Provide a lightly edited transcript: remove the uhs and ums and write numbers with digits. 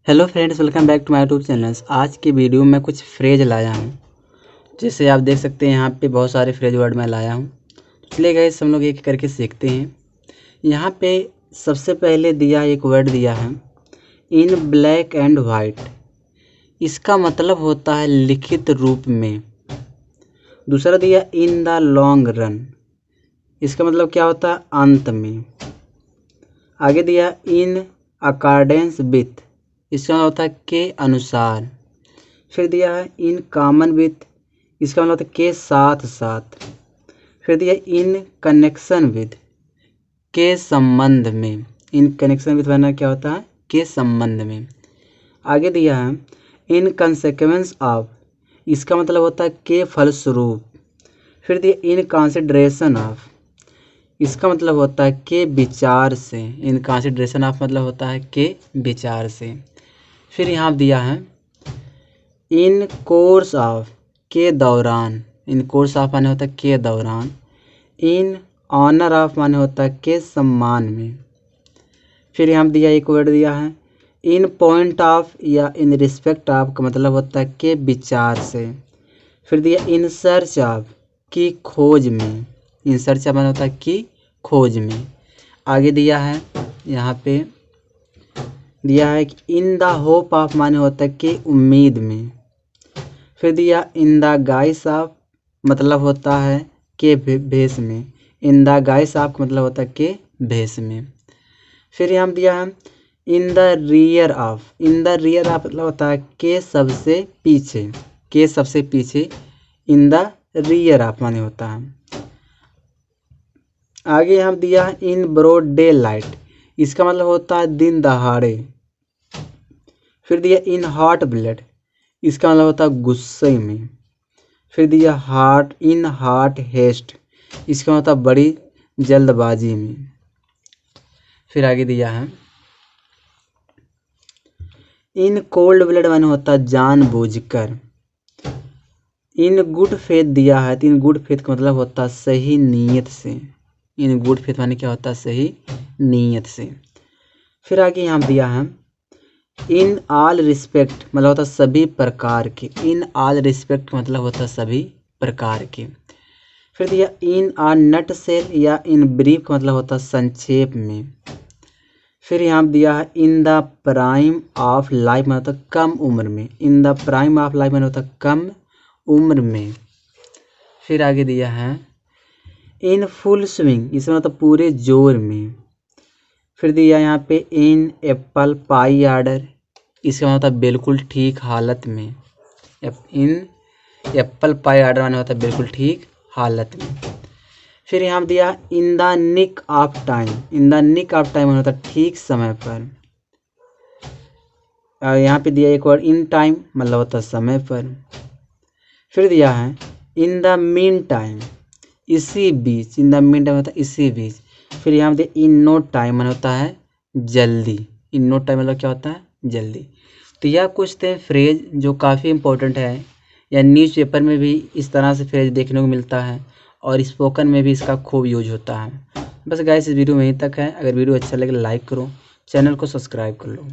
Hello friends, welcome back to my YouTube channel. आज की video में कुछ फ्रेज लाया हूँ। जैसे आप देख सकते हैं यहाँ पे बहुत सारे फ्रेज वर्ड मैं लाया हूँ। चलिए गाइस, हम लोग एक एक करके सीखते हैं। यहाँ पे सबसे पहले एक वर्ड दिया है इन ब्लैक एंड वाइट। इसका मतलब होता है लिखित रूप में। दूसरा दिया इन द लॉन्ग रन। इसका मतलब क्या होता है? अंत में। आगे दिया इन अकॉर्डेंस विथ। इसका मतलब होता है के अनुसार। फिर दिया है इन कॉमन विथ। इसका मतलब होता है के साथ साथ। फिर दिया इन कनेक्शन विद, के संबंध में। इन कनेक्शन विद वरना क्या होता है? के संबंध में। आगे दिया है इन कंसेक्वेंस ऑफ। इसका मतलब होता है के फलस्वरूप। फिर दिया इन कंसिडरेशन ऑफ। इसका मतलब होता है के विचार से। इन कंसिडरेशन ऑफ मतलब होता है के विचार से। फिर यहाँ दिया है इन कोर्स ऑफ, के दौरान। इन कोर्स ऑफ माने होता है के दौरान। इन ऑनर ऑफ माने होता है के सम्मान में। फिर यहाँ दिया एक वर्ड दिया है इन पॉइंट ऑफ या इन रिस्पेक्ट ऑफ का मतलब होता है के विचार से। फिर दिया इन सर्च ऑफ, की खोज में। इन सर्च ऑफ माने होता है की खोज में। आगे दिया है यहाँ पे दिया है कि इन द होप ऑफ माने होता है कि उम्मीद में। फिर दिया इन द गाइस ऑफ मतलब होता है के भेष में। इन द गाइस ऑफ मतलब होता है के भेष में। फिर यहाँ दिया है in the rear of. In the rear of मतलब होता है के सबसे पीछे। के सबसे पीछे इन द रियर ऑफ माने होता है। आगे यहाँ दिया है इन ब्रॉड डे लाइट। इसका मतलब होता है दिन दहाड़े। फिर दिया इन हॉट ब्लड। इसका मतलब होता है गुस्से में। फिर दिया हार्ट इन हार्ट हेस्ट। इसका मतलब बड़ी जल्दबाजी में। फिर आगे दिया है इन कोल्ड ब्लड माने होता है जानबूझकर। इन गुड फेथ दिया है तो इन गुड फेथ का मतलब होता है सही नीयत से। इन गुड फेथ माने क्या होता है? सही नीयत से। फिर आगे यहाँ दिया है इन ऑल रिस्पेक्ट मतलब होता है सभी प्रकार के। इन ऑल रिस्पेक्ट का मतलब होता है सभी प्रकार के। फिर दिया इन आ नट सेल या इन ब्रीफ का मतलब होता है संक्षेप में। फिर यहाँ दिया है in the prime of life मतलब होता है कम उम्र में। In the prime of life मतलब होता है कम उम्र में। फिर आगे दिया है इन फुल स्विंग। इसमें मतलब पूरे जोर में। फिर दिया यहाँ पे इन एप्पल पाई ऑर्डर। इसका मतलब बिल्कुल ठीक हालत में। इन एप्पल पाई ऑर्डर माने होता है बिल्कुल ठीक हालत में। फिर यहाँ दिया in the nick of time. In the nick of time माने होता है ठीक समय पर। यहाँ पे दिया एक और इन टाइम मतलब होता है समय पर। फिर दिया है इन द मीन टाइम इसी बीच। इन द मीन टाइम होता है इसी बीच। फिर यहाँ दिया इन नो टाइम मतलब होता है जल्दी। इन नो टाइम मतलब क्या होता है? जल्दी। तो यह कुछ थे फ्रेज जो काफ़ी इम्पोर्टेंट है, या न्यूज़पेपर में भी इस तरह से फ्रेज देखने को मिलता है और स्पोकन में भी इसका खूब यूज होता है। बस गाइस, इस वीडियो में यहीं तक है। अगर वीडियो अच्छा लगे लाइक करो, चैनल को सब्सक्राइब कर लो।